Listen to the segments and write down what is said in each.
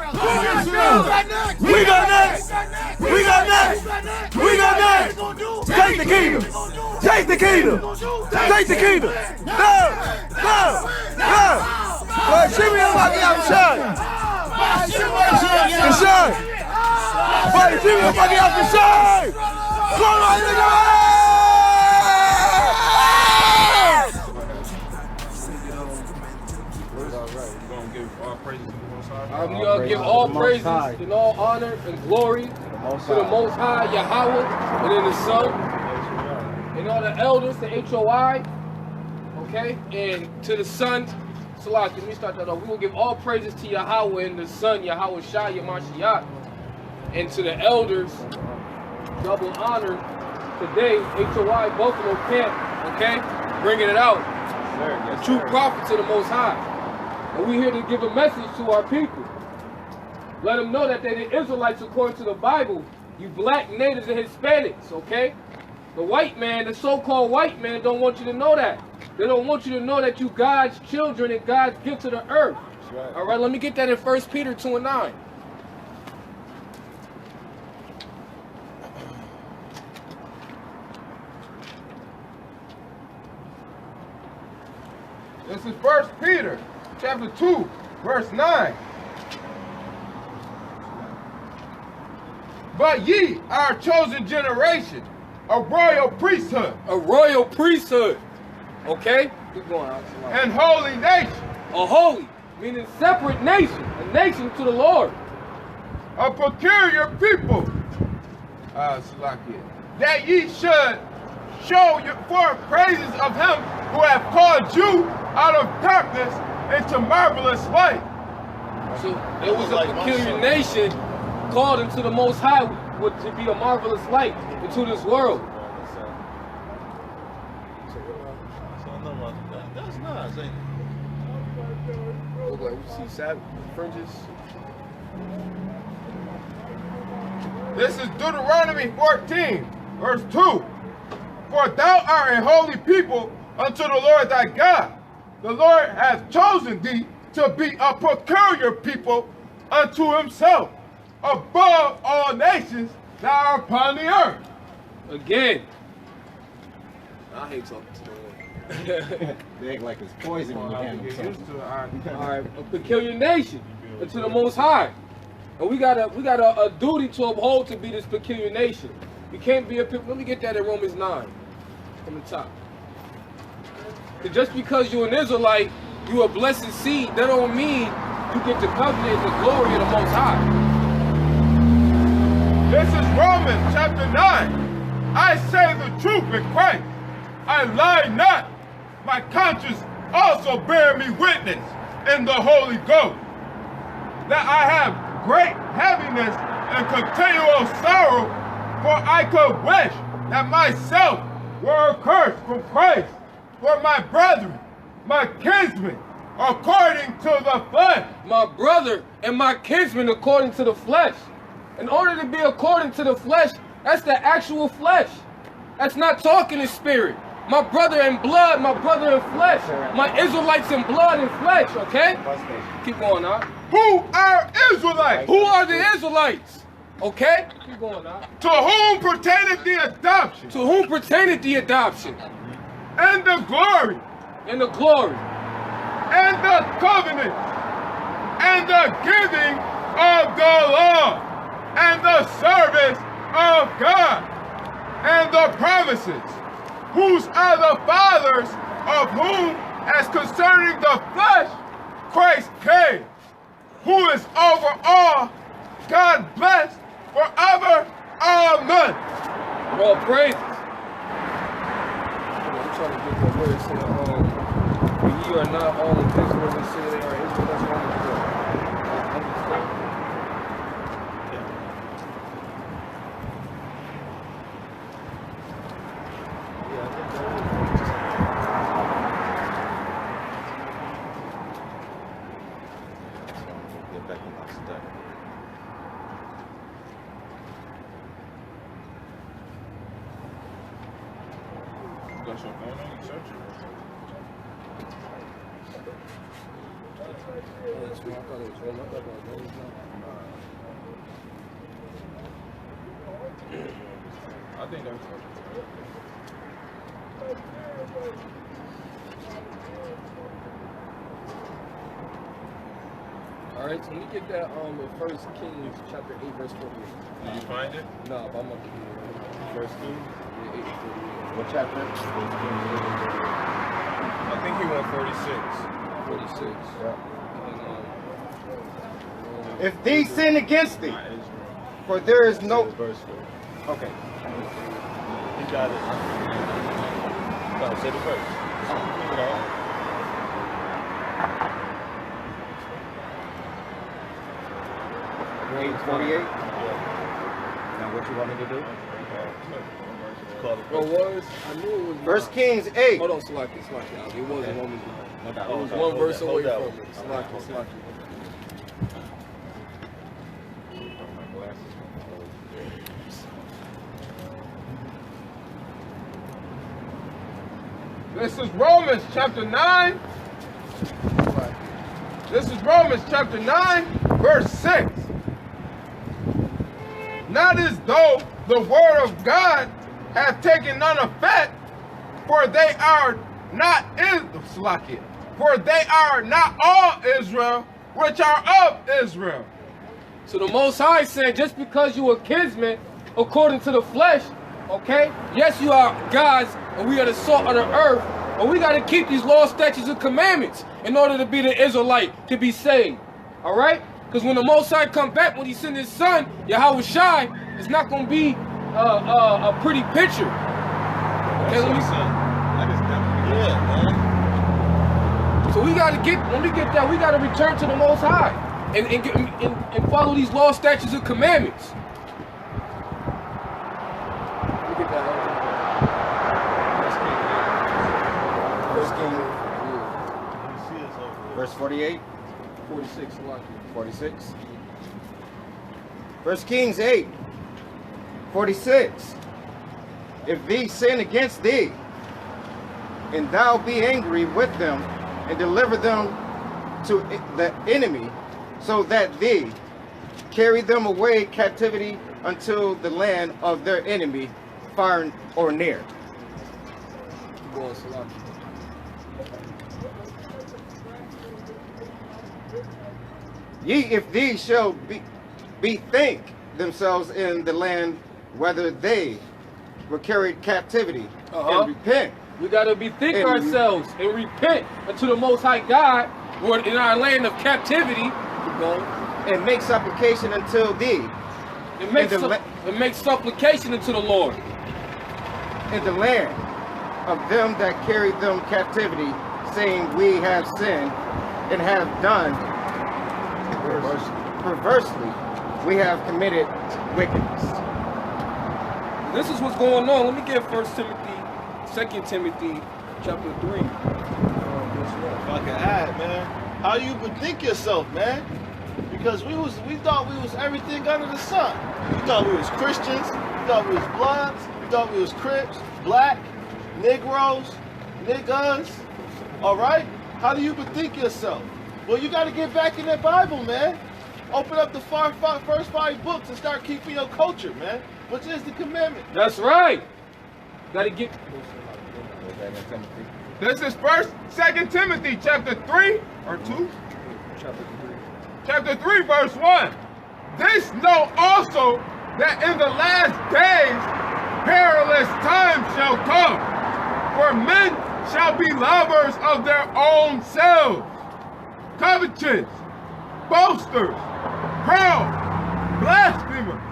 We got next. We got next. We got next. Take the kingdom. Take the kingdom. Take the kingdom. No. But Jimmy, I'm about to get outside. Inside. But Jimmy, I'm about to get outside. Come on, nigga. We gonna give all praises and all honor and glory to the Most High, Yahweh, and then the Son, and all the elders, the HOI, okay, and to the Son. Salah, let me start that off. We will give all praises to Yahweh and the Son, Yahweh Shah, Yamashiach, and to the elders, double honor today, HOI, Buffalo Camp, okay, bringing it out. The true prophet to the Most High. And we're here to give a message to our people. Let them know that they're the Israelites according to the Bible. You black, natives, and Hispanics, okay? The white man, the so-called white man, don't want you to know that. They don't want you to know that you God's children and God's gift to the earth. Right. All right, let me get that in 1 Peter 2:9. This is 1 Peter chapter 2, verse 9. But ye are a chosen generation, a royal priesthood. A royal priesthood. Okay? Keep going, Alex. And holy nation. A holy, meaning separate nation. A nation to the Lord. A peculiar people. That ye should show your forth praises of him who hath called you out of darkness into marvelous light. So it was a peculiar nation called into the Most High to be a marvelous light into this world. That's nice, ain't it? Look like we see savage fringes. This is Deuteronomy 14, verse 2. For thou art a holy people unto the Lord thy God. The Lord hath chosen thee to be a peculiar people unto himself, above all nations that are upon the earth. Again. I hate talking to them. They act like it's poison when you hand them something. All right, a peculiar nation unto the Most High. And we got a duty to uphold to be this peculiar nation. You can't be a people. Let me get that in Romans 9 from the top. Because just because you're an Israelite, you a blessed seed, that don't mean you get the covenant and the glory of the Most High. This is Romans chapter 9. I say the truth in Christ. I lie not. My conscience also bear me witness in the Holy Ghost that I have great heaviness and continual sorrow, for I could wish that myself were accursed from Christ for my brethren, my kinsmen, according to the flesh. My brother and my kinsman according to the flesh. In order to be according to the flesh, that's the actual flesh. That's not talking in spirit. My brother in blood, my brother in flesh. My Israelites in blood and flesh, okay? Keep going on. Who are Israelites? Who are the Israelites? Okay? Keep going on. To whom pertaineth the adoption? To whom pertaineth the adoption? And the glory. And the glory. And the covenant. And the giving of the law. And the service of God. And the promises. Whose are the fathers, of whom, as concerning the flesh, Christ came, who is over all, God blessed forever, amen. All praises. I'm trying to get the words here. For ye are not all of Israel that say they are Israel. That's what I'm doing. I think that's All right, so let me get that in 1 Kings chapter 8, verse 48. Did you find it? No, but I'm up to here. First Kings? Yeah, 8 and 48. What chapter? I think he went 46. 46. Yeah. And, If thee sin against thee, Not Israel. for there is no. Verse 4. Okay. You got it. No, say the verse. You know. Grade 48. Now what you want me to do? Well, was I knew it was. First Kings 8. Hold on, Slaki. It wasn't Romans. Okay. It was one verse away from it. Slaki. This is Romans chapter 9. This is Romans chapter 9, verse 6. Not as though the word of God hath taken none effect, for they are not for they are not all Israel, which are of Israel. So the Most High said, just because you are kinsmen, according to the flesh, okay? Yes, you are gods, and we are the salt of the earth, but we got to keep these laws, statutes, and commandments in order to be the Israelite, to be saved. All right? Because when the Most High come back, when he send his son, Yahweh Shai, it's not going to be a pretty picture. Okay, let me So we got to get, when we get that, we got to return to the Most High and follow these laws, statutes, and commandments. Look at that. Verse 48. 46. 46. First Kings 8. 46. If thee sin against thee, and thou be angry with them, and deliver them to the enemy, so that thee carry them away captivity unto the land of their enemy, far or near. Ye, if these shall bethink themselves in the land, whether they were carried captivity, and repent. We got to bethink ourselves and repent unto the Most High God, we're in our land of captivity. And make supplication until thee. And make supplication unto the Lord. In the land of them that carried them captivity, saying, we have sinned and have done perversely, we have committed wickedness. This is what's going on. Let me get 2 Timothy chapter 3. If I can add, man, how you bethink yourself, man? Because we thought we was everything under the sun. We thought we was Christians, we thought we was Bloods, we thought we was Crips, Black, Negroes, niggas. All right? How do you bethink yourself? Well, you got to get back in that Bible, man. Open up the first 5 books and start keeping your culture, man, which is the commandment. That's right. Got to get. This is 2 Timothy chapter 3 or 2? Chapter 3 verse 1. This know also that in the last days perilous times shall come, for men shall be lovers of their own selves, covetous, boasters, proud, blasphemers,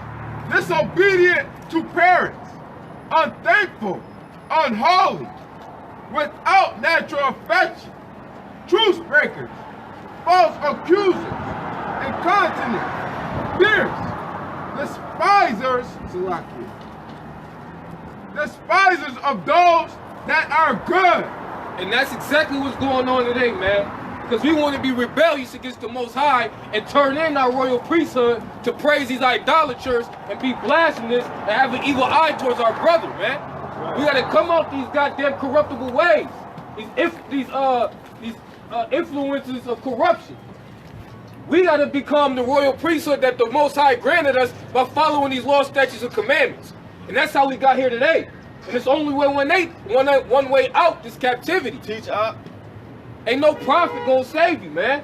disobedient to parents, unthankful, unholy, without natural affection, truce breakers, false accusers, incontinent, fierce, despisers of those that are good. And that's exactly what's going on today, man. Because we want to be rebellious against the Most High and turn in our royal priesthood to praise these idolaters and be blasphemous and have an evil eye towards our brother, man. We got to come out these goddamn corruptible ways. These influences of corruption. We got to become the royal priesthood that the Most High granted us by following these laws, statutes, and commandments. And that's how we got here today. And it's only way one way out this captivity. Teach up. Ain't no prophet gonna save you, man.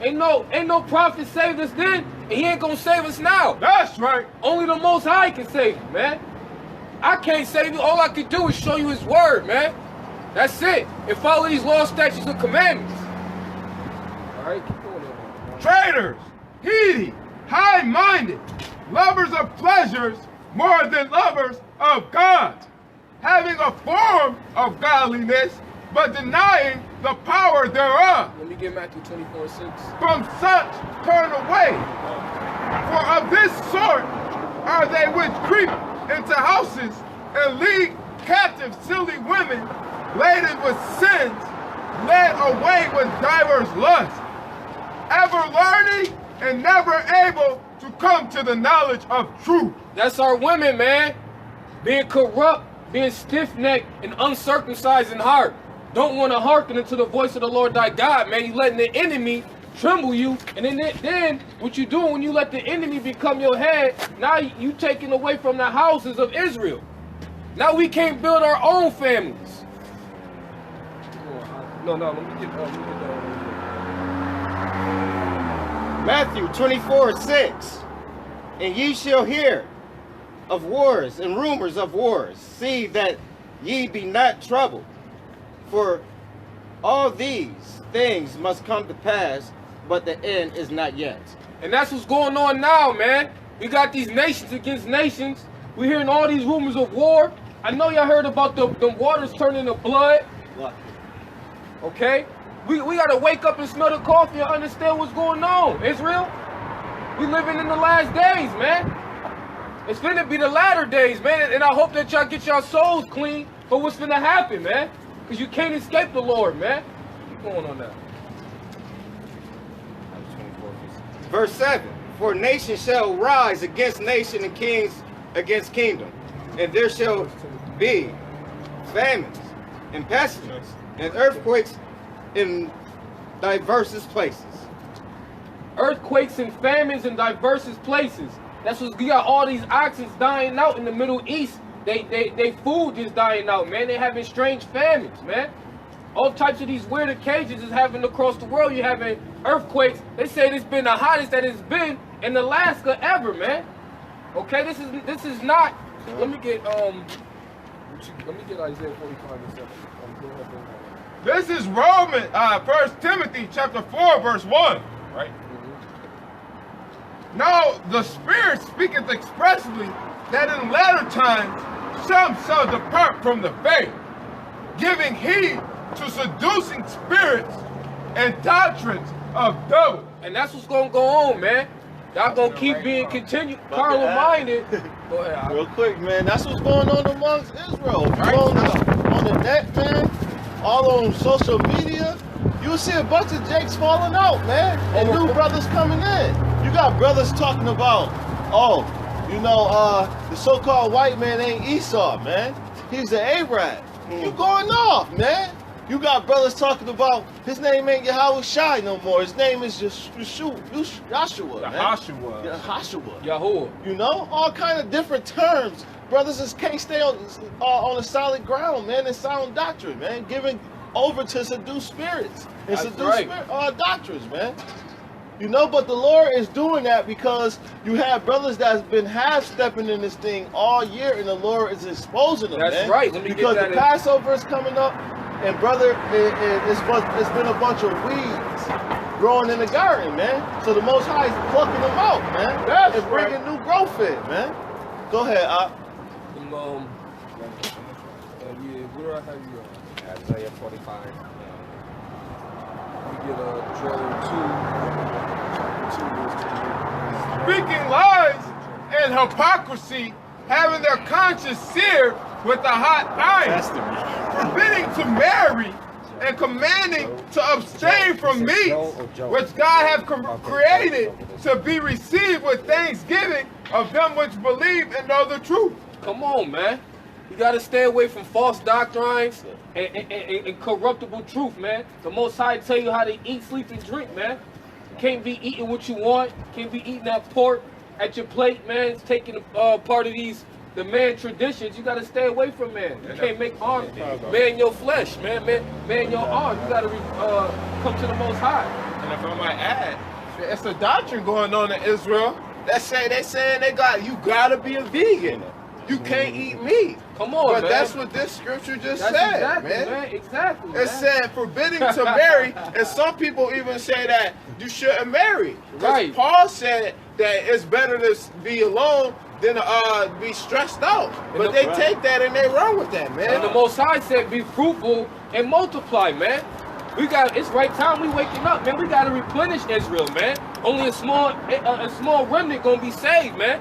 Ain't no prophet saved us then, and he ain't gonna save us now. That's right. Only the Most High can save you, man. I can't save you. All I can do is show you his word, man. That's it. And follow these laws, statutes, and commandments. All right, keep going on. Traitors, heedy, high-minded, lovers of pleasures more than lovers of God, having a form of godliness, but denying the power thereof. Let me get Matthew 24:6. From such turn away. For of this sort are they which creep into houses and lead captive silly women, laden with sins, led away with divers lusts, ever learning and never able to come to the knowledge of truth. That's our women, man. Being corrupt, being stiff-necked, and uncircumcised in heart. Don't want to hearken unto the voice of the Lord thy God, man. You letting the enemy tremble you. And then what you doing when you let the enemy become your head, now you taking away from the houses of Israel. Now we can't build our own families. No, let me get Matthew 24:6. And ye shall hear of wars and rumors of wars. See that ye be not troubled. For all these things must come to pass, but the end is not yet. And that's what's going on now, man. We got these nations against nations. We're hearing all these rumors of war. I know y'all heard about the waters turning to blood. Okay? We got to wake up and smell the coffee and understand what's going on, Israel. We living in the last days, man. It's finna be the latter days, man. And I hope that y'all get y'all souls clean for what's finna happen, man. Because you can't escape the Lord, man. Keep going on that. Verse 7. For nation shall rise against nation and kings against kingdom. And there shall be famines and pestilence and earthquakes in diverse places. Earthquakes and famines in diverse places. That's what we got. All these oxen dying out in the Middle East. They food is dying out, man. They having strange famines, man. All types of these weird occasions is happening across the world. You're having earthquakes. They say it's been the hottest that it's been in Alaska ever, man. Okay, this is not. Let me get Isaiah 45:7. This is Romans, 1 Timothy chapter 4, verse 1, right? Now the Spirit speaketh expressly that in latter times some shall depart from the faith, giving heed to seducing spirits and doctrines of devils. And that's what's gonna go on, man. Y'all gonna keep being carnal-minded. Go ahead. Real quick, man. That's what's going on amongst Israel. Right? On the net, man. All on social media. You'll see a bunch of jakes falling out, man. And new brothers coming in. You got brothers talking about, the so-called white man ain't Esau, man. He's an Arab. You going off, man. You got brothers talking about his name ain't Yahushua no more. His name is Joshua, man. Yahushua. Yahuwah. You know, all kind of different terms. Brothers just can't stay on a solid ground, man, and sound doctrine, man. Giving over to seduce spirits and seduce doctrines, man. You know, but the Lord is doing that because you have brothers that's been half-stepping in this thing all year, and the Lord is exposing them, That's man. right. Because the Passover is coming up, and brother, it's been a bunch of weeds growing in the garden, man. So the Most High is plucking them out, man. That's and bringing new growth in, man. Go ahead, Op. Where do I have you at? Isaiah 45. Let me get Joel 2. Speaking lies and hypocrisy, having their conscience seared with a hot iron, forbidding to marry and commanding to abstain from meats, which God hath created to be received with thanksgiving of them which believe and know the truth. Come on, man. You got to stay away from false doctrines and corruptible truth, man. The Most High tell you how to eat, sleep, and drink, man. You can't be eating what you want. Can't be eating that pork at your plate, man. It's taking part of the man traditions. You got to stay away from man. You can't make harm, man, your flesh, man, your arm. You got to come to the Most High. And if I might add, it's a doctrine going on in Israel that say you gotta be a vegan. You can't eat meat. Come on, but man. that's what this scripture just said, exactly, man. Exactly. It said forbidding to marry, and some people even say that you shouldn't marry. Right. Paul said that it's better to be alone than be stressed out. But they take that and they run with that, man. And the Most High said, be fruitful and multiply, man. It's right time we waking up, man. We got to replenish Israel, man. Only a small remnant gonna be saved, man.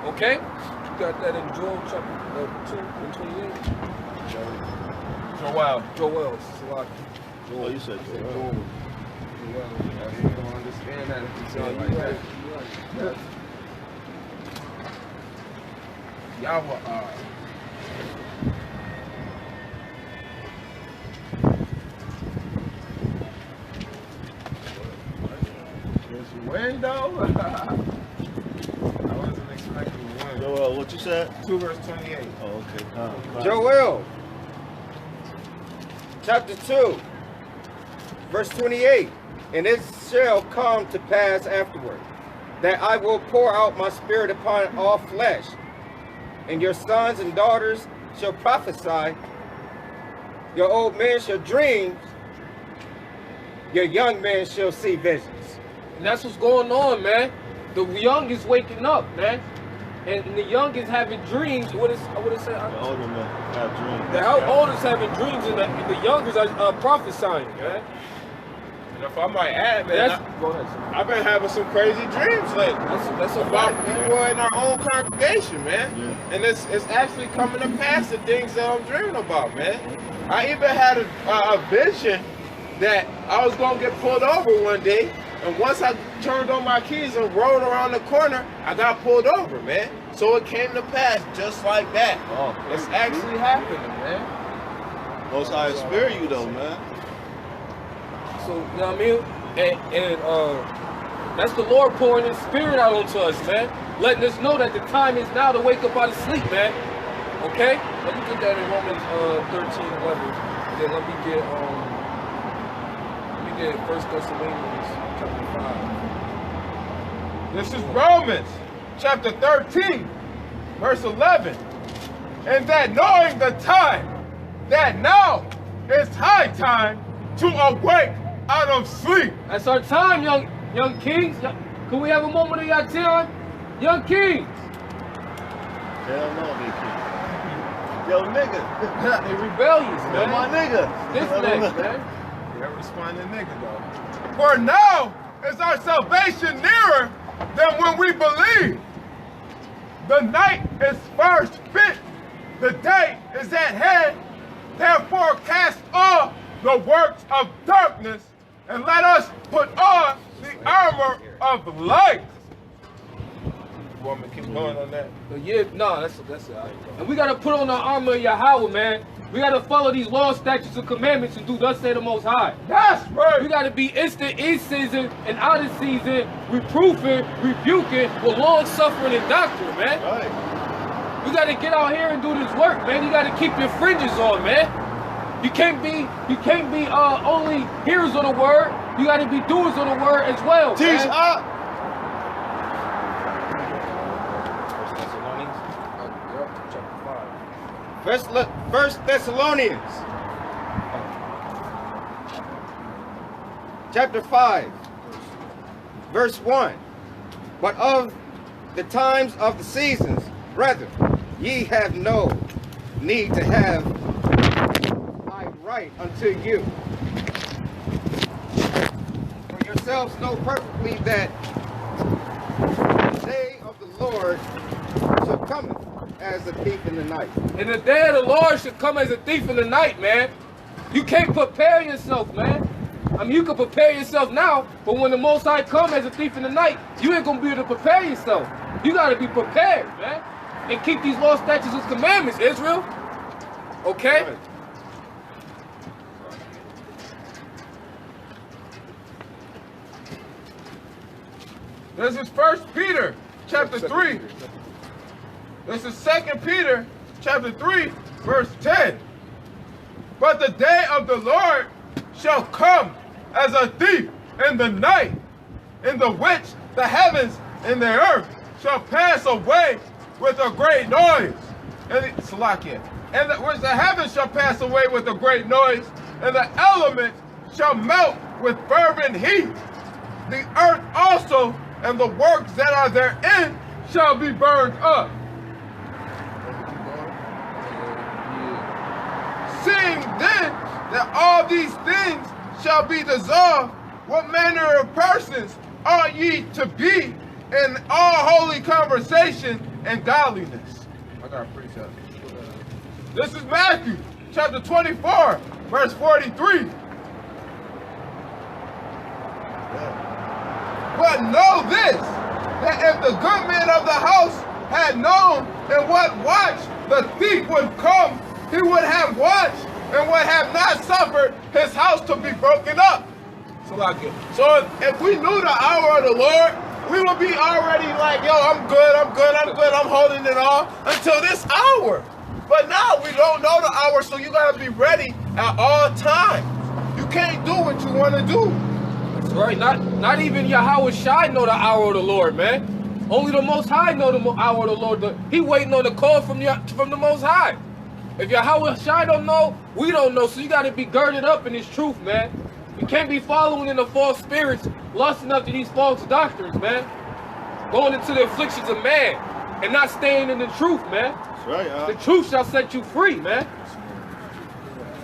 Okay? You got that in Joel chapter 2 and 28. Joel. Oh, you said Joel. You don't understand that if you say it like that. Yahweh. Window. I wasn't expecting the wind. Joel, what you said? 2 verse 28. Oh, okay. Come. Joel, chapter 2, verse 28. And it shall come to pass afterward, that I will pour out my spirit upon all flesh, and your sons and daughters shall prophesy, your old men shall dream, your young men shall see visions. And that's what's going on, man. The young is waking up, man. And the young is having dreams. What it say? The older men have dreams. The old is having dreams, and the youngers are prophesying, man. And if I might add, man, Go ahead, sir. I've been having some crazy dreams lately. That's About fact, man. people in our own congregation, man. Yeah. And it's actually coming to pass the things that I'm dreaming about, man. I even had a vision that I was going to get pulled over one day. And once I turned on my keys and rode around the corner, I got pulled over, man. So it came to pass just like that. Oh, It's actually happening, man. Most High spare you though, man. So, you know what I mean? And that's the Lord pouring His Spirit out onto us, man. Letting us know that the time is now to wake up out of sleep, man. Okay? Let me get that in Romans 13:11. Then let me get 1 Thessalonians chapter 5. This is Romans chapter 13, verse 11. And that knowing the time, that now is high time to awake out of sleep. That's our time, young kings. Can we have a moment of your time? Young kings. Hell no, they can't. Yo, nigga. They rebellious, Yo, man. my nigga. This next, man. You're responding nigga though. For now is our salvation nearer than when we believed. The night is first spent, the day is at hand. Therefore cast off the works of darkness and let us put on the armor of light. You want me to keep going on that? Yeah, no, that's it. And we gotta put on the armor of Yahweh, man. We gotta follow these laws, statutes, and commandments and do thus say the Most High. That's right. We gotta be instant in season and out of season, reproofing, rebuking, with long suffering and doctrine, man. Right. You gotta get out here and do this work, man. You gotta keep your fringes on, man. You can't be only hearers of the word. You gotta be doers of the word as well. Teach man. up. First Thessalonians, chapter 5, verse 1. But of the times of the seasons, brethren, ye have no need to have I write unto you. For yourselves know perfectly that the day of the Lord shall come as a thief in the night. And the day of the Lord should come as a thief in the night, man. You can't prepare yourself, man. I mean, you can prepare yourself now, but when the Most High come as a thief in the night, you ain't gonna be able to prepare yourself. You gotta be prepared, man. and keep these laws, statutes, and commandments, Israel. Okay? Right. This is 1 Peter chapter 3. This is 2 Peter chapter 3, verse 10. But the day of the Lord shall come as a thief in the night, in the which the heavens and the earth shall pass away with a great noise. And which the heavens shall pass away with a great noise, and the elements shall melt with fervent heat. The earth also and the works that are therein shall be burned up. Seeing then that all these things shall be dissolved, what manner of persons ought ye to be in all holy conversation and godliness? I got a precept. This is Matthew chapter 24, verse 43. But know this, that if the good man of the house had known in what watch the thief would come, he would have watched and would have not suffered his house to be broken up. So if we knew the hour of the Lord, we would be already like, yo, I'm good, I'm holding it all until this hour. But now we don't know the hour, so you gotta be ready at all times. You can't do what you want to do. That's right. Not even Yahweh Shai know the hour of the Lord, man. Only the Most High know the hour of the Lord. He waiting on the call from the Most High. If Yahweh Shai don't know, we don't know. So you got to be girded up in this truth, man. You can't be following in the false spirits, lusting after these false doctrines, man. Going into the afflictions of man and not staying in the truth, man. That's right. The truth shall set you free, man.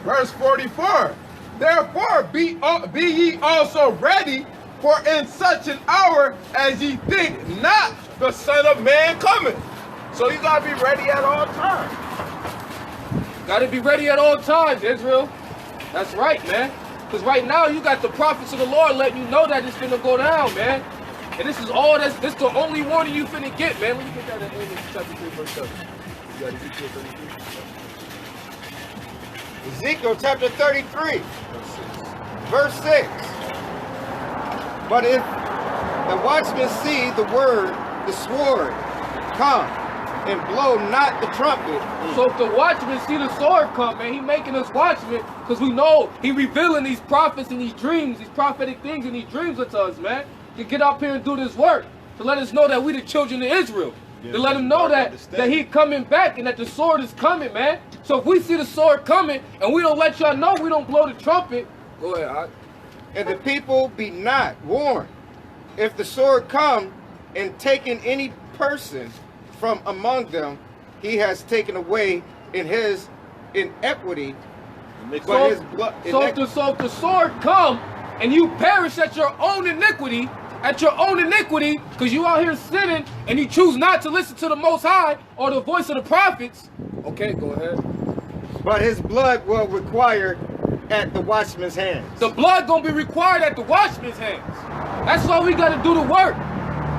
Verse 44. Therefore be ye also ready, for in such an hour as ye think not, the Son of Man cometh. So you gotta be ready at all times. Got to be ready at all times, Israel. That's right, man. Because right now you got the prophets of the Lord letting you know that it's finna go down, man. And this is the only warning you finna get, man. Let me get that in Amos chapter 3, verse 7. You got Ezekiel 33? Ezekiel chapter 33, verse 6. But if the watchmen see the sword, come, and blow not the trumpet. So if the watchmen see the sword come, man, he making us watchmen, because we know he revealing these prophets and these dreams, these prophetic things and these dreams unto us, man. To get up here and do this work, to let us know that we the children of Israel. To let them know that he coming back and that the sword is coming, man. So if we see the sword coming and we don't let y'all know, we don't blow the trumpet. Go ahead, And the people be not warned. If the sword come and taken any person from among them, he has taken away in his inequity. So if the sword come and you perish at your own iniquity, because you out here sinning and you choose not to listen to the Most High or the voice of the prophets. Okay, go ahead. But his blood will require at the watchman's hands. The blood gonna be required at the watchman's hands. That's why we gotta do the work.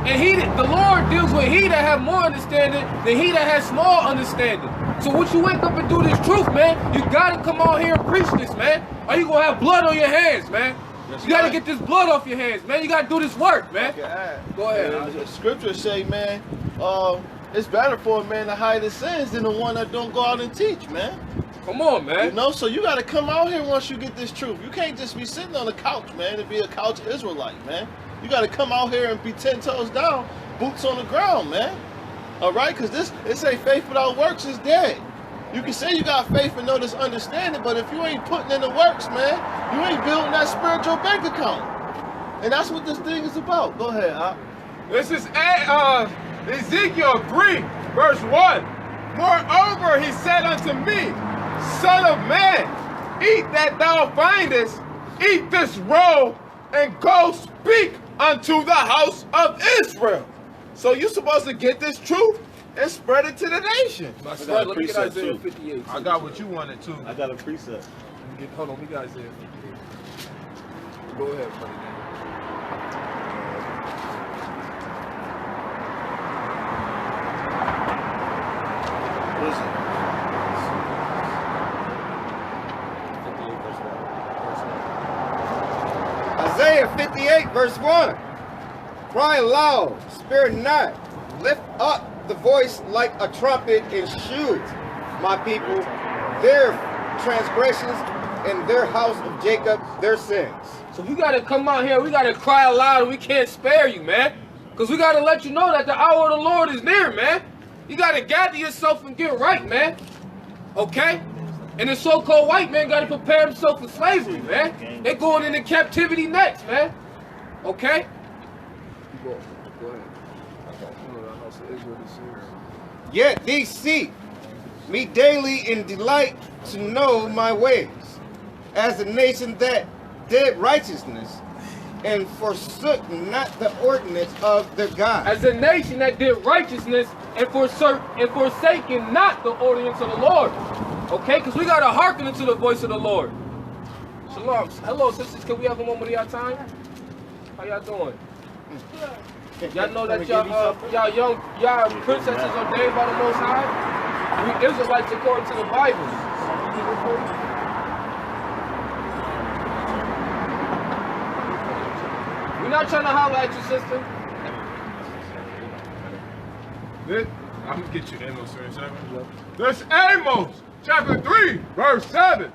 And the Lord deals with he that have more understanding than he that has small understanding. So once you wake up and do this truth, man, you gotta come out here and preach this, man. Or you gonna have blood on your hands, man. You gotta get this blood off your hands, man. You gotta do this work, man. Go ahead. The scriptures say, man, it's better for a man to hide his sins than the one that don't go out and teach, man. Come on, man. You know, so you gotta come out here once you get this truth. You can't just be sitting on the couch, man, and be a couch Israelite, man. You gotta come out here and be 10 toes down, boots on the ground, man. All right, because it say faith without works is dead. You can say you got faith and know this understanding, but if you ain't putting in the works, man, you ain't building that spiritual bank account. And that's what this thing is about. Go ahead, This is Ezekiel 3, verse 1. Moreover, he said unto me, Son of man, eat that thou findest, eat this roll, and go speak unto the house of Israel. So you're supposed to get this truth and spread it to the nation. Let me get Isaiah 58. I got what you wanted too. I got a precept. Hold on, we got Isaiah 58. Go ahead, buddy. Verse 1. Cry aloud, spare not, lift up the voice like a trumpet, and shew my people their transgressions and their house of Jacob their sins. So we gotta come out here, we gotta cry aloud, and we can't spare you, man. Because we gotta let you know that the hour of the Lord is near, man. You gotta gather yourself and get right, man. Okay? And the so-called white man gotta prepare himself for slavery, man. They're going into captivity next, man. Okay? Go ahead. Yet these seek me daily and delight to know my ways, as a nation that did righteousness and forsook not the ordinance of their God. As a nation that did righteousness and forsaken not the ordinance of the Lord. Okay? Because we got to hearken into the voice of the Lord. Shalom. Hello, sisters. Can we have a moment of your time? How y'all doing? Y'all know that y'all princesses ordained by the Most High? We Israelites according to the Bible. We're not trying to holler at you, sister. I'm gonna get you Amos 37. This Amos chapter 3, verse 7.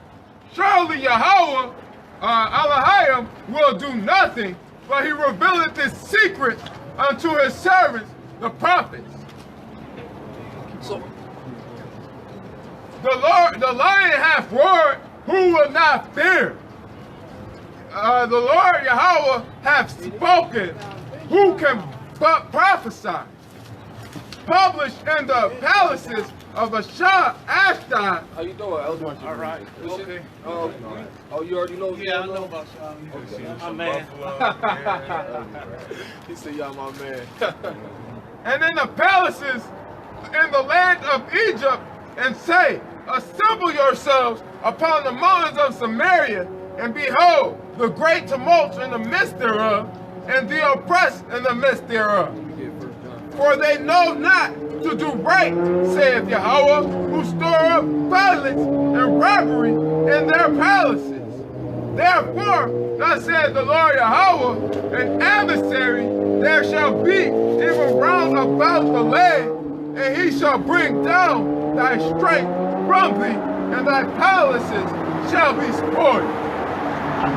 Surely Yahweh, Elohim, will do nothing, but he revealeth this secret unto his servants, the prophets. So, the lion hath roared, who will not fear? The Lord Yahweh hath spoken, who can but prophesy? Published in the palaces of Ashdod. how you doing, Elder? All right. Okay. Oh, you already know? Yeah, I know about y'all. Okay. My man. He said, y'all my man. And in the palaces in the land of Egypt, and say, assemble yourselves upon the mountains of Samaria, and behold the great tumult in the midst thereof, and the oppressed in the midst thereof. For they know not to do right, saith Yahweh, who store up violence and robbery in their palaces. Therefore, thus saith the Lord Yahweh, an adversary there shall be even round about the land, and he shall bring down thy strength from thee, and thy palaces shall be spoiled.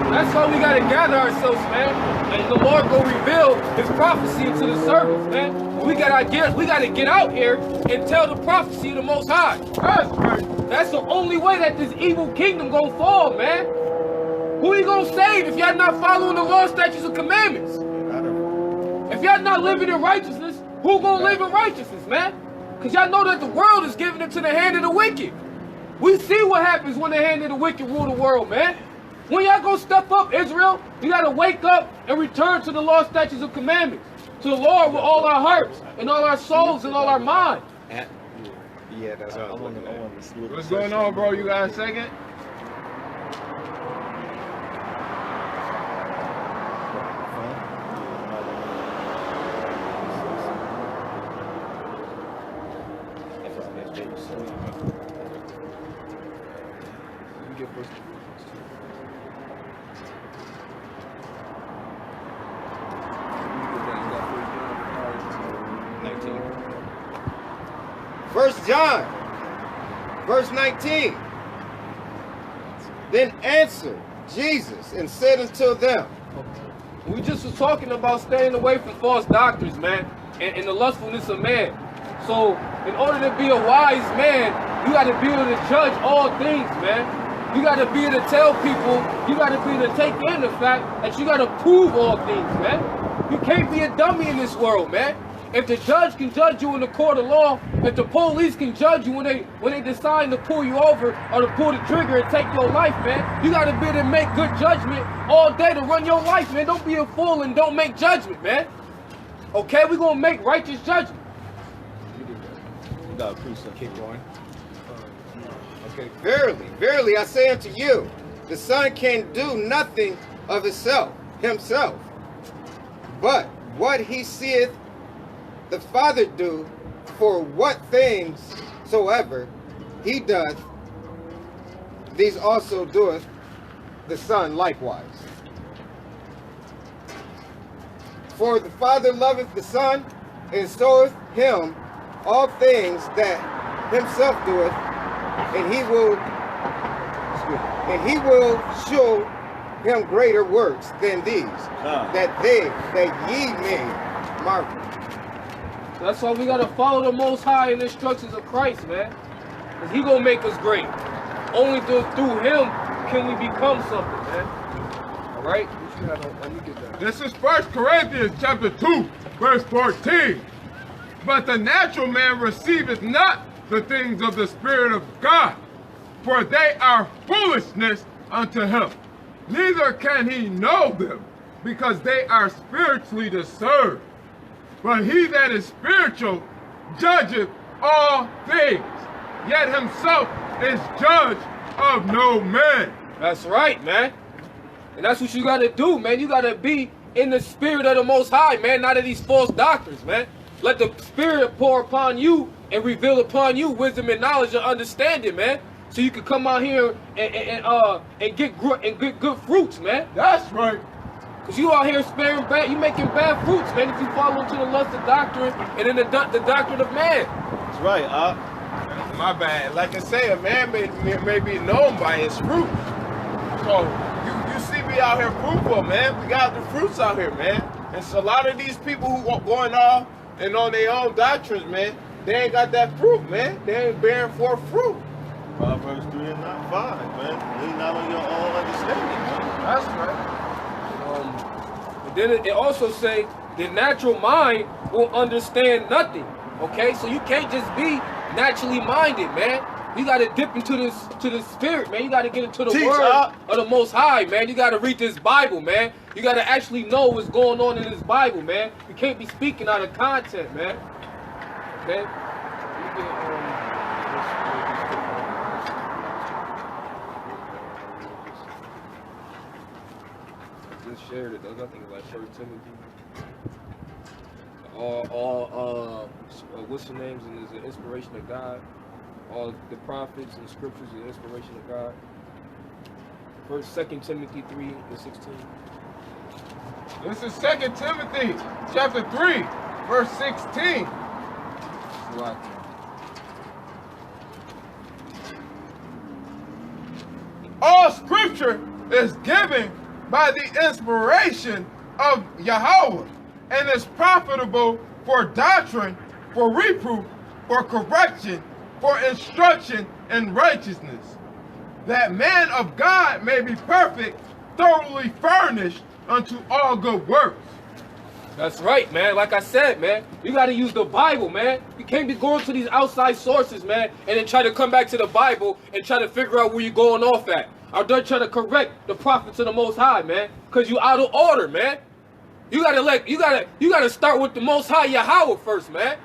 That's why we gotta gather ourselves, man. And the Lord will reveal his prophecy to the servants, man. We gotta get out here and tell the prophecy of the Most High. That's right. That's the only way that this evil kingdom gonna fall, man. Who you gonna save if y'all not following the law, statutes, and commandments? If y'all not living in righteousness, who gonna live in righteousness, man? Because y'all know that the world is giving into the hand of the wicked. We see what happens when the hand of the wicked rule the world, man. When y'all gonna step up, Israel, you gotta wake up and return to the law, statutes, and commandments. To the Lord with all our hearts and all our souls and all our minds. Yeah, that's what I was looking at. What's going on, bro? You got a second? First John, verse 19. Then answered Jesus and said unto them. We just was talking about staying away from false doctrines, man, and the lustfulness of man. So, in order to be a wise man, you got to be able to judge all things, man. You got to be able to tell people, you got to be able to take in the fact that you got to prove all things, man. You can't be a dummy in this world, man. If the judge can judge you in the court of law, if the police can judge you when they decide to pull you over or to pull the trigger and take your life, man, you got to be able to make good judgment all day to run your life, man. Don't be a fool and don't make judgment, man. Okay, we're going to make righteous judgment. You got to preach some. Keep going. Okay. Verily, verily, I say unto you, the Son can do nothing of himself, but what he seeth the Father do, for what things soever he doth, these also doeth the Son likewise. For the Father loveth the Son, and showeth him all things that himself doeth, and he will show him greater works than these, that ye may marvel. That's why we gotta follow the Most High and the instructions of Christ, man. Cause He gonna make us great. Only through Him can we become something, man. All right? What you have on? Let me get that. This is 1 Corinthians chapter 2, verse 14. But the natural man receiveth not the things of the Spirit of God, for they are foolishness unto him. Neither can he know them, because they are spiritually discerned. But he that is spiritual judgeth all things, yet himself is judge of no man. That's right, man. And that's what you gotta do, man. You gotta be in the spirit of the Most High, man, not of these false doctrines, man. Let the Spirit pour upon you and reveal upon you wisdom and knowledge and understanding, man. So you can come out here and get good fruits, man. That's right. Cause you out here sparing bad, you making bad fruits, man. If you follow into the lust of doctrine and then the doctrine of man. That's right, My bad. Like I say, a man may be known by his fruit. So you see me out here fruitful, man. We got the fruits out here, man. And so a lot of these people who are going off and on their own doctrines, man, they ain't got that fruit, man. They ain't bearing forth fruit. Proverbs 3 and 5, man. Lean not on your own understanding, man. That's right. But then it also say the natural mind will understand nothing. Okay, so you can't just be naturally minded, man. You gotta dip into the spirit, man. You gotta get into the word of the Most High, man. You gotta read this Bible, man. You gotta actually know what's going on in this Bible, man. You can't be speaking out of content, man. Okay. Just shared it. Though. I think it's like 1 Timothy. What's the names? And is the inspiration of God. All the prophets and scriptures are the inspiration of God. 2 Timothy 3 and 16. This is 2 Timothy chapter 3, verse 16. All scripture is given by the inspiration of Yahweh and is profitable for doctrine, for reproof, for correction, for instruction in righteousness, that man of God may be perfect, thoroughly furnished unto all good works. That's right, man. Like I said, man, you got to use the Bible, man. You can't be going to these outside sources, man, and then try to come back to the Bible and try to figure out where you're going off at. Or they're trying to correct the prophets of the Most High, man, because you out of order, man. You gotta start with the Most High Yahweh first, man.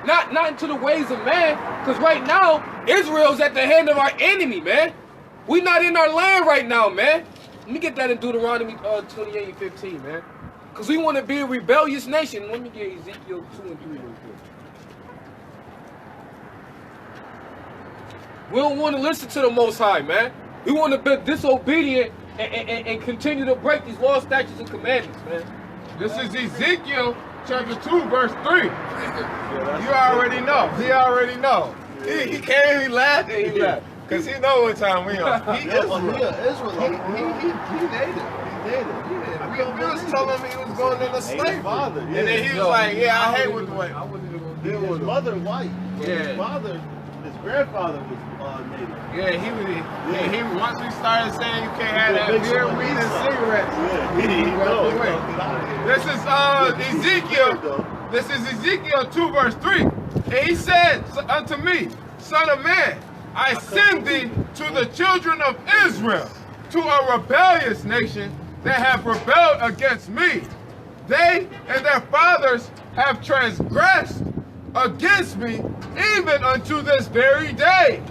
Not into the ways of man, because right now Israel's at the hand of our enemy, man. We not in our land right now, man. Let me get that in Deuteronomy 28 and 15, man. Because we want to be a rebellious nation. Let me get Ezekiel 2 and 3 real quick. We don't want to listen to the Most High, man. We want to be disobedient and continue to break these laws, statutes, and commandments, man. This is Ezekiel chapter 2, verse 3. You already know. He already know. He came, he laughed, and he laughed. Because he know what time we on. He native. We was telling him he was going into slavery. And then he was like, yeah, I hate with the way. His mother white. Yeah. His grandfather was native. Yeah, he once we started saying you can't have that beer, weed, and cigarettes. He went away. This is Ezekiel 2, verse 3. And he said unto me, Son of man, I send thee to the children of Israel, to a rebellious nation that have rebelled against me. They and their fathers have transgressed against me, even unto this very day.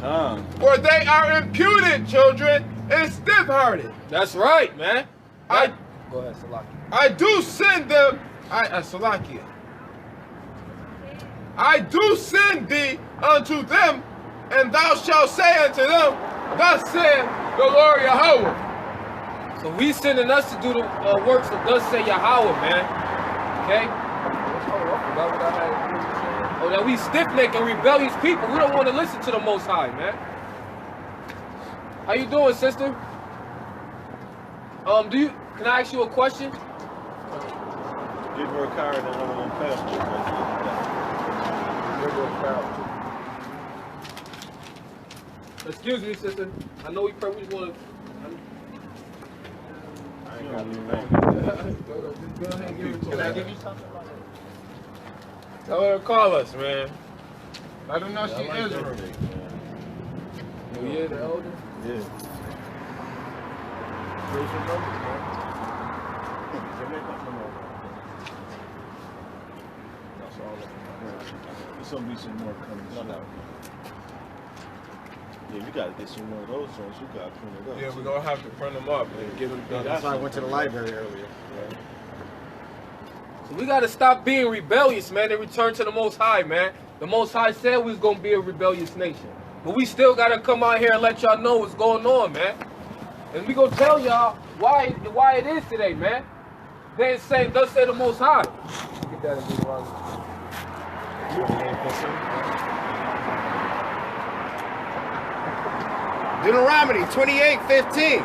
For they are impudent children and stiff-hearted. That's right, man. Go ahead, Salakia. I do send them, Salakia. I do send thee unto them, and thou shalt say unto them, Thus saith the Lord Yahweh. So he's sending us to do the works of thus say Yahweh, man. Okay? Oh, that we stiff-necked and rebellious people. We don't want to listen to the Most High, man. How you doing, sister? Can I ask you a question? Give her a card and one of them passports. Excuse me, sister. I know we probably just want to. I ain't got anything. Go ahead and give it to Can I her. give you something? Tell her to call us, man. Let her know she Israel. Oh, yeah, the elder? Yeah. Where's your number, man? That's all of them. There's gonna be some more coming. Yeah, we gotta get some more of those songs. We gotta print it up. Yeah, we're gonna have to print them up and get them done. That's why I went to the library earlier. So we got to stop being rebellious, man, and return to the Most High, man. The Most High said we was going to be a rebellious nation. But we still got to come out here and let y'all know what's going on, man. And we going to tell y'all why it is today, man. Then say, thus say the Most High. Get that in Deuteronomy 28:15.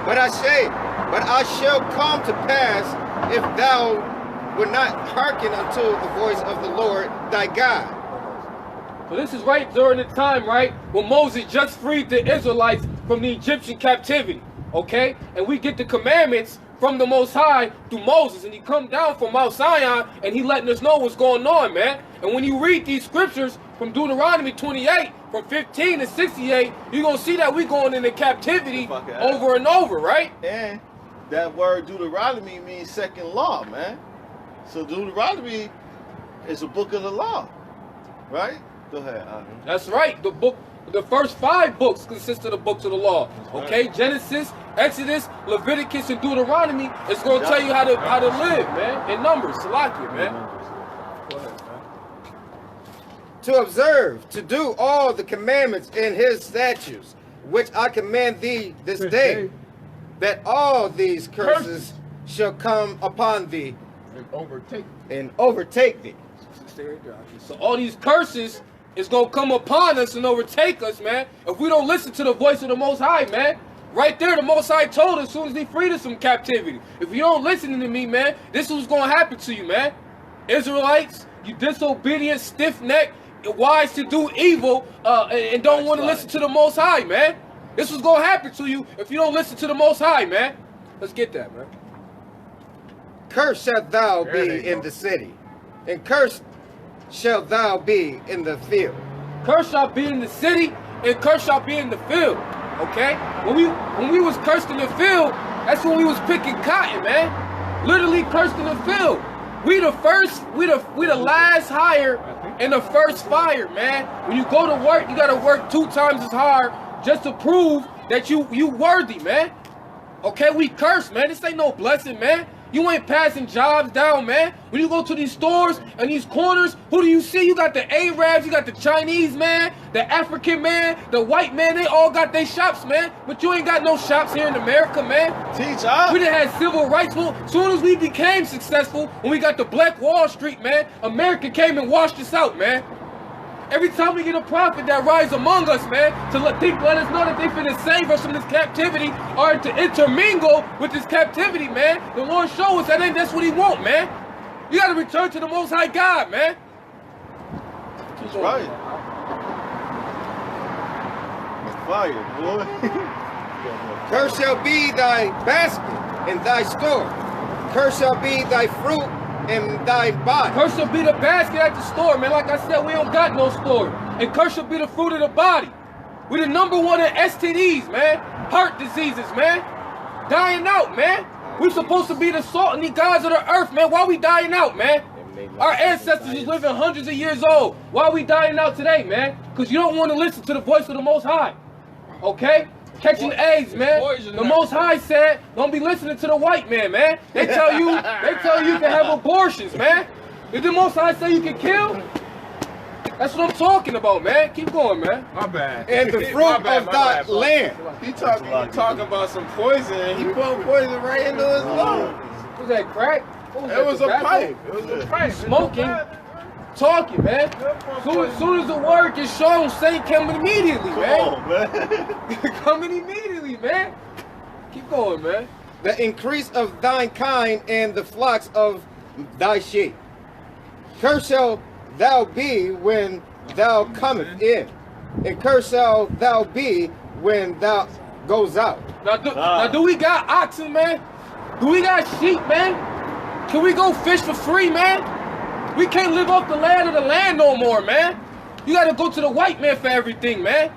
But I shall come to pass if thou would not hearken unto the voice of the Lord thy God. So this is right during the time, right, when Moses just freed the Israelites from the Egyptian captivity, okay? And we get the commandments from the Most High through Moses, and he come down from Mount Sinai, and he letting us know what's going on, man. And when you read these scriptures from Deuteronomy 28, from 15 to 68, you're going to see that we going into captivity over and over, right? And that word Deuteronomy means second law, man. So Deuteronomy is a book of the law, right? Go ahead. That's right. The first 5 books consist of the books of the law. Okay, Genesis, Exodus, Leviticus, and Deuteronomy is going to tell you how to live, man. In Numbers, Salakia, man. Go ahead, man. To observe, to do all the commandments in his statutes, which I command thee this day, that all these curses shall come upon thee and overtake thee. So all these curses is going to come upon us and overtake us, man, if we don't listen to the voice of the Most High, man. Right there, the Most High told us as soon as he freed us from captivity. If you don't listen to me, man, this is what's going to happen to you, man. Israelites, you disobedient, stiff-necked, wise to do evil, and don't want to listen to the Most High, man. This was going to happen to you if you don't listen to the Most High, man. Let's get that, man. Cursed shalt thou be in the city, and cursed shalt thou be in the field. Cursed shall be in the city, and cursed shall be in the field. Okay? When we was cursed in the field, that's when we was picking cotton, man. Literally cursed in the field. We the last hire and the first fired, man. When you go to work, you gotta work 2 times as hard just to prove that you worthy, man. Okay, we cursed, man. This ain't no blessing, man. You ain't passing jobs down, man. When you go to these stores and these corners, who do you see? You got the Arabs, you got the Chinese man, the African man, the white man. They all got their shops, man. But you ain't got no shops here in America, man. Teach us. We done had civil rights. Well, as soon as we became successful, when we got the Black Wall Street, man, America came and washed us out, man. Every time we get a prophet that rise among us, man, to let us know that they finna save us from this captivity or to intermingle with this captivity, man, the Lord show us that's what he want, man. You gotta return to the Most High God, man. That's right. Fire, boy. Cursed shall be thy basket and thy store. Cursed shall be thy fruit and thy body. Curse shall be the basket at the store, man. Like I said, we don't got no store. And curse shall be the fruit of the body. We the #1 in STDs, man. Heart diseases, man. Dying out, man. We supposed to be the salt and the gods of the earth, man. Why we dying out, man? Our ancestors was living hundreds of years old. Why we dying out today, man? Because you don't want to listen to the voice of the Most High. Okay? Catching AIDS, man. The Most High said, don't be listening to the white man, man. They tell you you can have abortions, man. Did the Most High say you can kill? That's what I'm talking about, man. Keep going, man. My bad. And the fruit of thy land. He talking about some poison. He put poison right into his lungs. Was that crack? It was a pipe. It was a pipe. Smoking, talking, man. Soon as the word gets shown, Saint coming immediately, man. Come on, man. Coming immediately, man. Keep going, man. The increase of thine kind and the flocks of thy sheep. Cursed shall thou be when thou comest in, and cursed shall thou be when thou goes out. Now, do we got oxen, man? Do we got sheep, man? Can we go fish for free, man? We can't live off the land of the land no more, man. You gotta go to the white man for everything, man.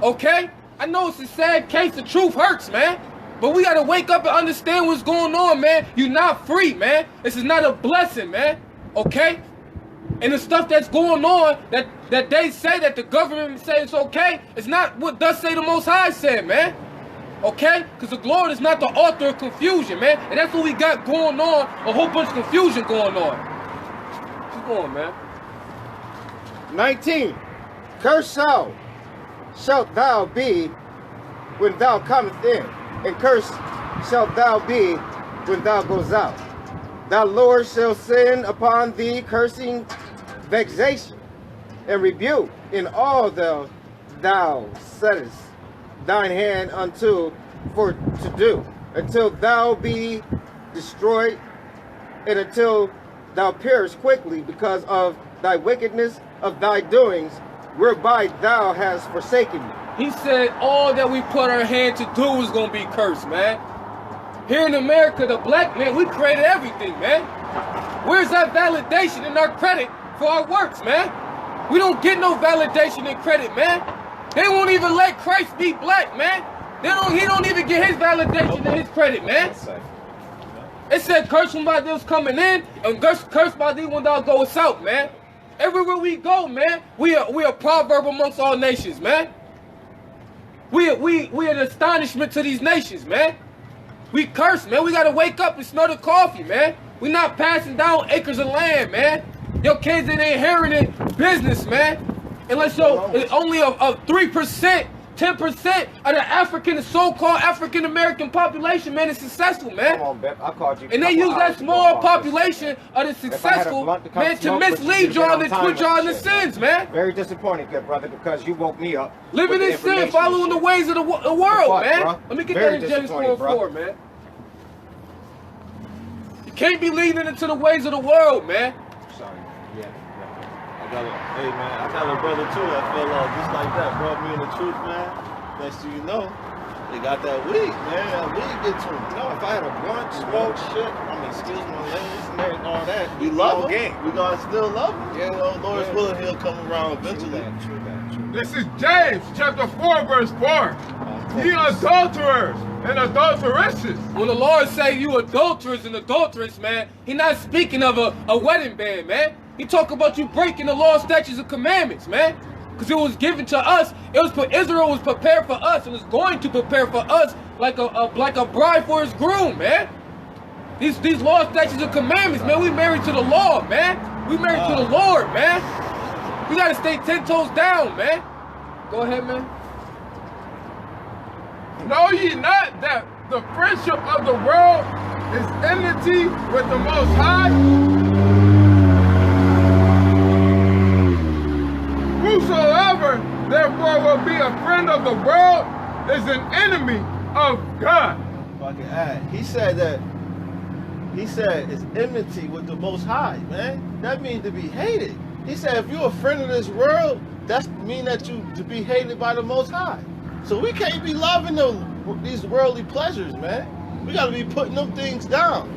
Okay? I know it's a sad case, the truth hurts, man. But we gotta wake up and understand what's going on, man. You're not free, man. This is not a blessing, man. Okay? And the stuff that's going on, that they say, that the government say it's okay, it's not what thus say the Most High said, man. Okay? Because the Lord is not the author of confusion, man. And that's what we got going on, a whole bunch of confusion going on. Keep going, man. 19. Cursed shalt thou be when thou comest in, and cursed shalt thou be when thou goes out. Thy Lord shall send upon thee cursing, vexation, and rebuke in all thou settest thine hand unto for to do, until thou be destroyed, and until thou perish quickly because of thy wickedness of thy doings, whereby thou hast forsaken me. He said all that we put our hand to do is going to be cursed, man. Here in America, the black man, we created everything, man. Where's that validation and our credit for our works, man? We don't get no validation and credit, man. They won't even let Christ be black, man. He don't even get his validation and his credit, man. It said curse by those coming in and curse by thee when thou goest out, man. Everywhere we go, man, we are a proverb amongst all nations, man. We are an astonishment to these nations, man. We curse, man. We gotta wake up and smell the coffee, man. We not passing down acres of land, man. Your kids ain't inheriting business, man. Unless it's only a 3%, 10% of the African, the so-called African American population, man, is successful, man. Come on, Bep. I called you. And they use that small population of the successful, man, to mislead y'all and put y'all in the sins, man. Very disappointed, good brother, because you woke me up. Living in sin, following the ways of the world, man. Let me get that in Genesis 4:4, man. You can't be leading into the ways of the world, man. Sorry. Yeah. Hey man, I got a brother too that fell off just like that, brought me in the truth, man. Next thing you know, they got that weed, man. That weed get to him. No, if I had a blunt, smoke, shit, I mean, excuse my language and all that. We love him. Game. We gonna still love him. Yeah, you know, Lord's willing, he'll come around eventually. True that. This is James chapter 4, verse 4. Ye adulterers and adulteresses. When the Lord say you adulterers and adulteress, man, He not speaking of a wedding band, man. He talk about you breaking the law, statutes, and commandments, man. Because it was given to us. Israel was prepared for us and was going to prepare for us like a bride for his groom, man. These law, statutes, and commandments, man. We married to the law, man. We married to the Lord, man. We gotta stay 10 toes down, man. Go ahead, man. Know ye not that the friendship of the world is enmity with the Most High? Whosoever therefore will be a friend of the world is an enemy of God. If I can add, he said it's enmity with the Most High, man. That means to be hated. He said if you're a friend of this world, that mean that you to be hated by the Most High. So we can't be loving these worldly pleasures, man. We gotta be putting them things down.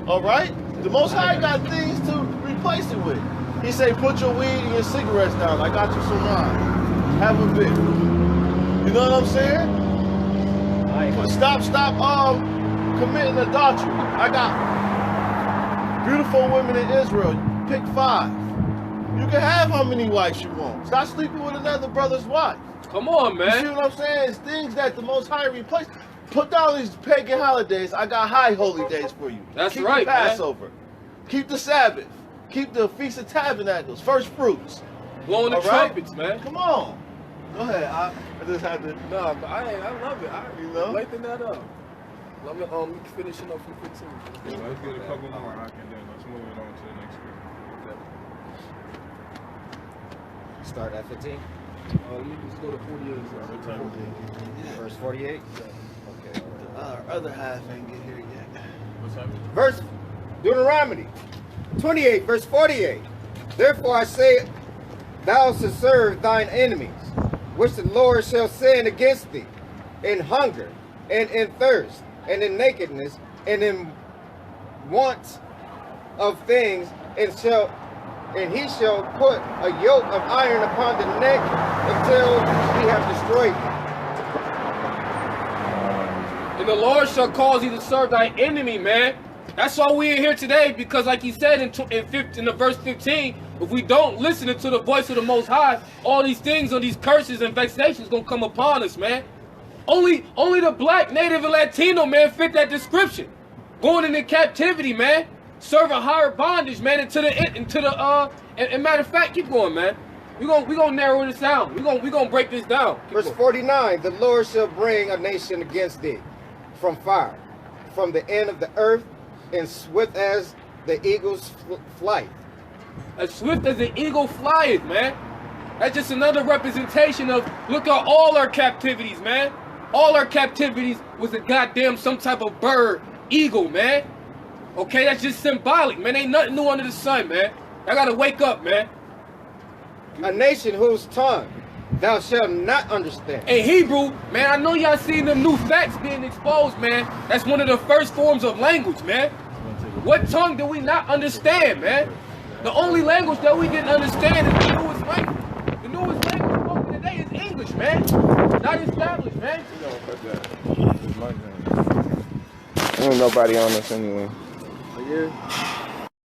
All right? The Most High got things to replace it with. He say, put your weed and your cigarettes down. I got you some wine. Have a bit. You know what I'm saying? Stop committing adultery. I got beautiful women in Israel. Pick 5. You can have how many wives you want. Stop sleeping with another brother's wife. Come on, man. You see what I'm saying? It's things that the Most High replaced. Put down these pagan holidays. I got high holy days for you. That's Keep right, the Passover. Man. Keep the Sabbath. Keep the Feast of Tabernacles, first fruits. Blowing the trumpets, man. Come on. Go ahead. I just had to. No, but I love it. You know? Lighten that up. Let me finishing up from 15. Let's get a couple more, and then let's move it on to the next one. Start at 15. Let me just go to 48. Verse 48. Okay. Our other half ain't get here yet. What's happening? Verse Deuteronomy 28, verse 48. Therefore I say, thou shalt serve thine enemies, which the Lord shall send against thee, in hunger, and in thirst, and in nakedness, and in want of things, and he shall put a yoke of iron upon the neck until he have destroyed thee. And the Lord shall cause thee to serve thy enemy, man. That's why we're here today, because like he said in the verse 15, if we don't listen to the voice of the Most High, all these things, all these curses and vexations gonna come upon us, man. Only the black, native, and Latino, man, fit that description. Going into captivity, man. Serving higher bondage, man, and matter of fact, keep going, man. We gonna narrow this down. We gonna break this down. Keep Verse going. 49, the Lord shall bring a nation against thee from fire, from the end of the earth, and swift as the eagle's flight. As swift as the eagle flieth, man. That's just another representation of, look at all our captivities, man. All our captivities was a goddamn some type of bird, eagle, man. Okay, that's just symbolic, man. Ain't nothing new under the sun, man. I gotta wake up, man. A nation whose tongue thou shalt not understand. In Hebrew, man, I know y'all seen them new facts being exposed, man. That's one of the first forms of language, man. What tongue do we not understand, man? The only language that we didn't understand is the newest language. The newest language spoken today is English, man. Not established, man. Ain't nobody on us anyway. Yeah.